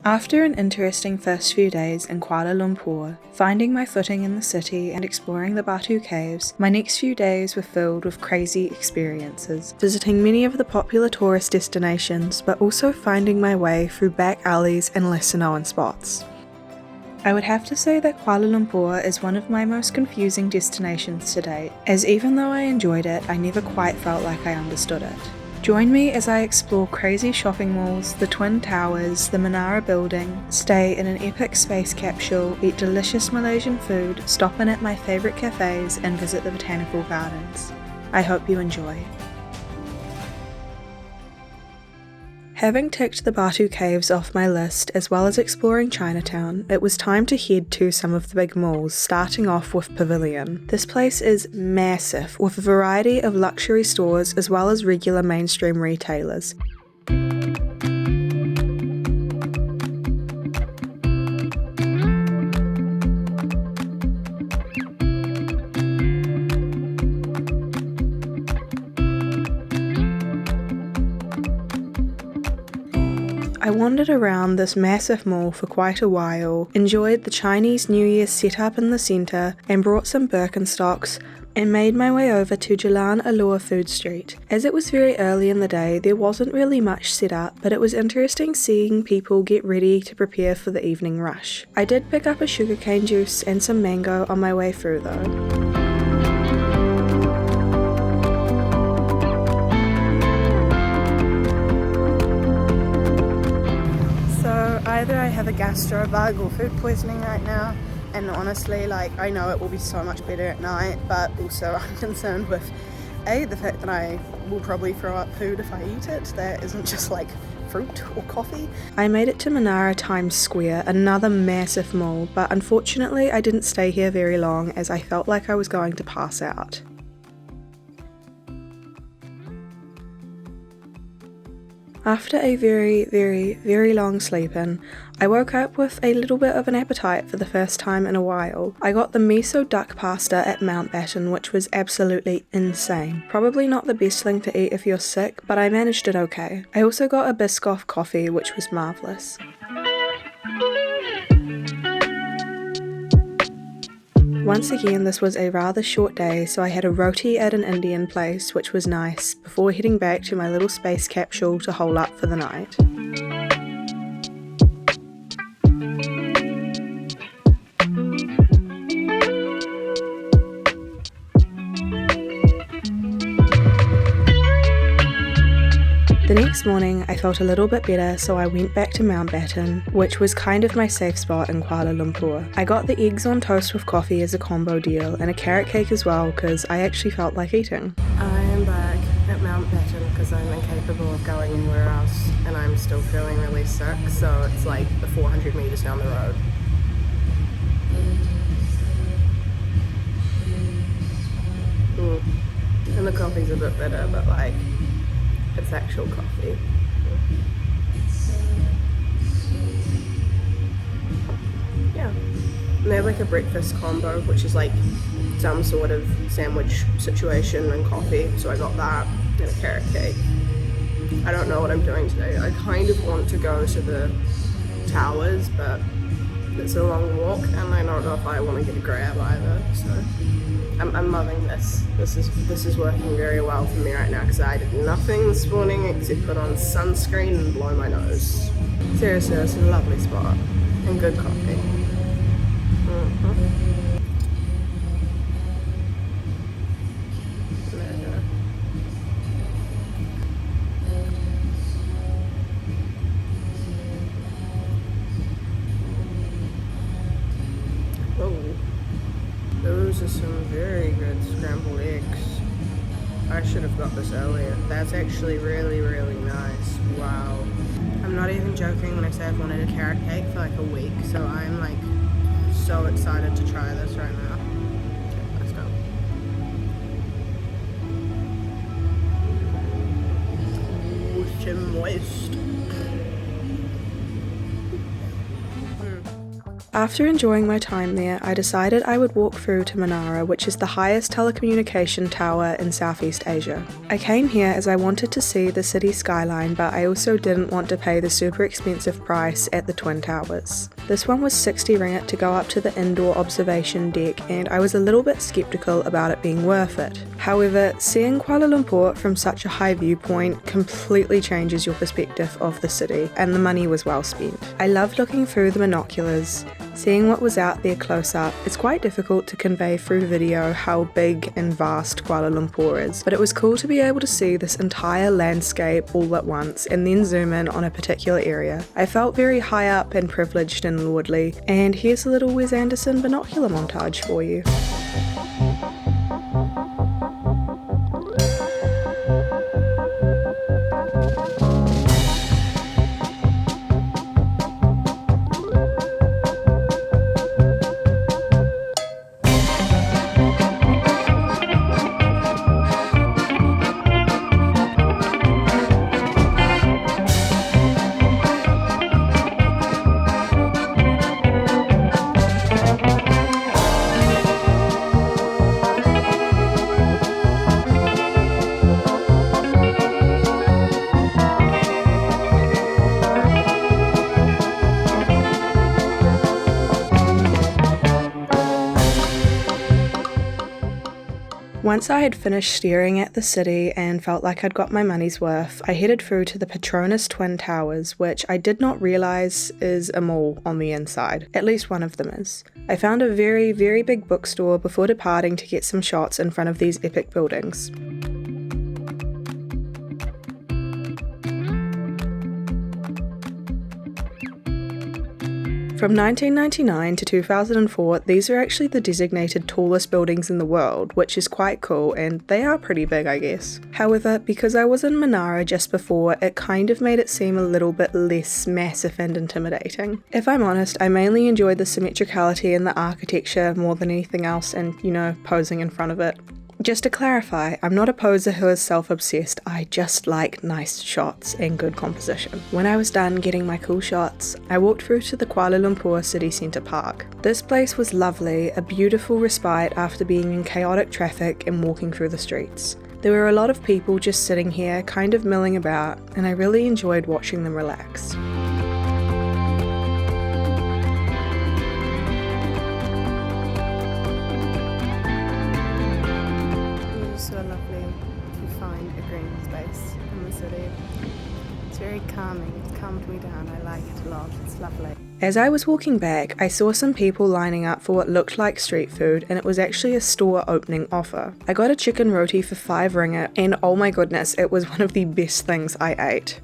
After an interesting first few days in Kuala Lumpur, finding my footing in the city and exploring the Batu Caves, my next few days were filled with crazy experiences, visiting many of the popular tourist destinations, but also finding my way through back alleys and lesser known spots. I would have to say that Kuala Lumpur is one of my most confusing destinations to date, as even though I enjoyed it, I never quite felt like I understood it. Join me as I explore crazy shopping malls, the Twin Towers, the Menara Building, stay in an epic space capsule, eat delicious Malaysian food, stop in at my favourite cafes, and visit the botanical gardens. I hope you enjoy. Having ticked the Batu Caves off my list, as well as exploring Chinatown, it was time to head to some of the big malls, starting off with Pavillion. This place is massive, with a variety of luxury stores as well as regular mainstream retailers. I wandered around this massive mall for quite a while, enjoyed the Chinese New Year setup in the centre, and brought some Birkenstocks, and made my way over to Jalan Alor Food Street. As it was very early in the day, there wasn't really much set up, but it was interesting seeing people get ready to prepare for the evening rush. I did pick up a sugarcane juice and some mango on my way through though. Either I have a gastro bug or food poisoning right now, and honestly, I know it will be so much better at night, but also I'm concerned with the fact that I will probably throw up food if I eat it that isn't just fruit or coffee. I made it to Menara Times Square, another massive mall, but unfortunately I didn't stay here very long as I felt like I was going to pass out. After a very long sleep-in, I woke up with a little bit of an appetite for the first time in a while. I got the miso duck pasta at Mountbatten, which was absolutely insane. Probably not the best thing to eat if you're sick, but I managed it okay. I also got a Biscoff coffee, which was marvellous. Once again, this was a rather short day, so I had a roti at an Indian place, which was nice, before heading back to my little space capsule to hole up for the night. The next morning, I felt a little bit better, so I went back to Mountbatten, which was kind of my safe spot in Kuala Lumpur. I got the eggs on toast with coffee as a combo deal, and a carrot cake as well, because I actually felt like eating. I am back at Mountbatten because I'm incapable of going anywhere else, and I'm still feeling really sick, so it's the 400 metres down the road. And the coffee's a bit bitter, but it's actual coffee. Yeah. And they have a breakfast combo, which is some sort of sandwich situation and coffee. So I got that and a carrot cake. I don't know what I'm doing today. I kind of want to go to the towers, but it's a long walk and I don't know if I want to get a grab either. So I'm loving this. This is working very well for me right now because I did nothing this morning except put on sunscreen and blow my nose. Seriously, it's a lovely spot and good coffee. Those are some very good scrambled eggs. I should have got this earlier. That's actually really nice. Wow. I'm not even joking when I say I've wanted a carrot cake for a week, so I'm so excited to try this right now. Okay, let's go. Ooh, it's moist. After enjoying my time there, I decided I would walk through to Menara, which is the highest telecommunication tower in Southeast Asia. I came here as I wanted to see the city skyline, but I also didn't want to pay the super expensive price at the Twin Towers. This one was 60 ringgit to go up to the indoor observation deck, and I was a little bit skeptical about it being worth it. However, seeing Kuala Lumpur from such a high viewpoint completely changes your perspective of the city, and the money was well spent. I loved looking through the binoculars, seeing what was out there close up. It's quite difficult to convey through video how big and vast Kuala Lumpur is, but it was cool to be able to see this entire landscape all at once and then zoom in on a particular area. I felt very high up and privileged and lordly, and here's a little Wes Anderson binocular montage for you. Once I had finished staring at the city and felt like I'd got my money's worth, I headed through to the Petronas Twin Towers, which I did not realise is a mall on the inside. At least one of them is. I found a very, very big bookstore before departing to get some shots in front of these epic buildings. From 1999 to 2004, these are actually the designated tallest buildings in the world, which is quite cool, and they are pretty big, I guess. However, because I was in Menara just before, it kind of made it seem a little bit less massive and intimidating. If I'm honest, I mainly enjoyed the symmetricality and the architecture more than anything else, and, posing in front of it. Just to clarify, I'm not a poser who is self-obsessed, I just like nice shots and good composition. When I was done getting my cool shots, I walked through to the Kuala Lumpur City Centre Park. This place was lovely, a beautiful respite after being in chaotic traffic and walking through the streets. There were a lot of people just sitting here, kind of milling about, and I really enjoyed watching them relax. So lovely to find a green space in the city. It's very calming, it's calmed me down, I like it a lot, it's lovely. As I was walking back, I saw some people lining up for what looked like street food, and it was actually a store opening offer. I got a chicken roti for 5 ringgit, and oh my goodness, it was one of the best things I ate.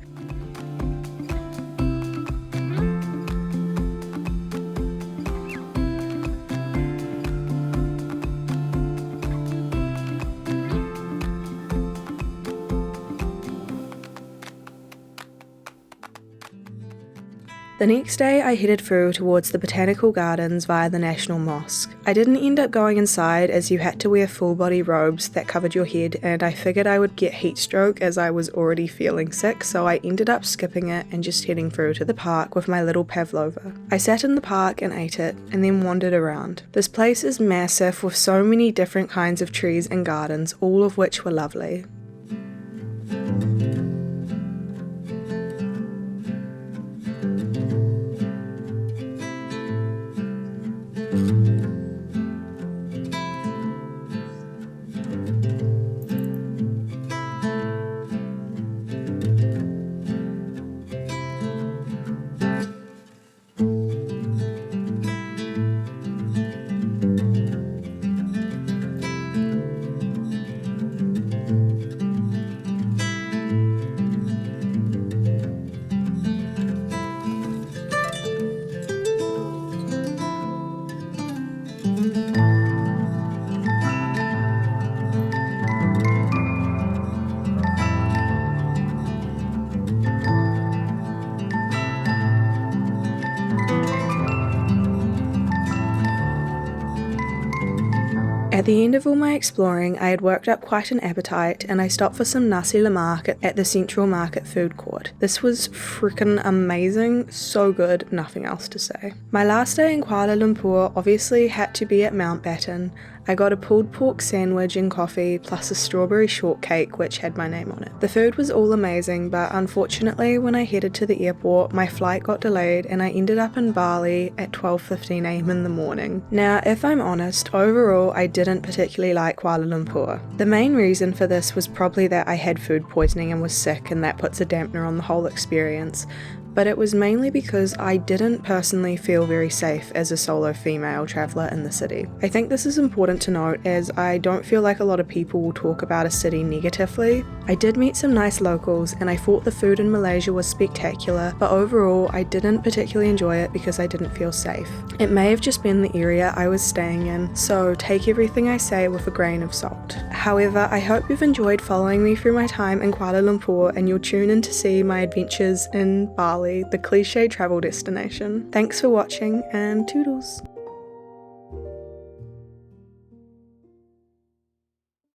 The next day I headed through towards the Botanical Gardens via the National Mosque. I didn't end up going inside as you had to wear full body robes that covered your head, and I figured I would get heat stroke as I was already feeling sick, so I ended up skipping it and just heading through to the park with my little pavlova. I sat in the park and ate it, and then wandered around. This place is massive with so many different kinds of trees and gardens, all of which were lovely. At the end of all my exploring, I had worked up quite an appetite and I stopped for some Nasi Lemak at the Central Market food court. This was freaking amazing, so good, nothing else to say. My last day in Kuala Lumpur obviously had to be at Mountbatten. I got a pulled pork sandwich and coffee plus a strawberry shortcake which had my name on it. The food was all amazing, but unfortunately when I headed to the airport my flight got delayed and I ended up in Bali at 12:15 am in the morning. Now if I'm honest, overall I didn't particularly like Kuala Lumpur. The main reason for this was probably that I had food poisoning and was sick, and that puts a dampener on the whole experience. But it was mainly because I didn't personally feel very safe as a solo female traveller in the city. I think this is important to note as I don't feel like a lot of people will talk about a city negatively. I did meet some nice locals and I thought the food in Malaysia was spectacular, but overall I didn't particularly enjoy it because I didn't feel safe. It may have just been the area I was staying in, so take everything I say with a grain of salt. However, I hope you've enjoyed following me through my time in Kuala Lumpur and you'll tune in to see my adventures in Bali, the cliche travel destination. Thanks for watching and toodles!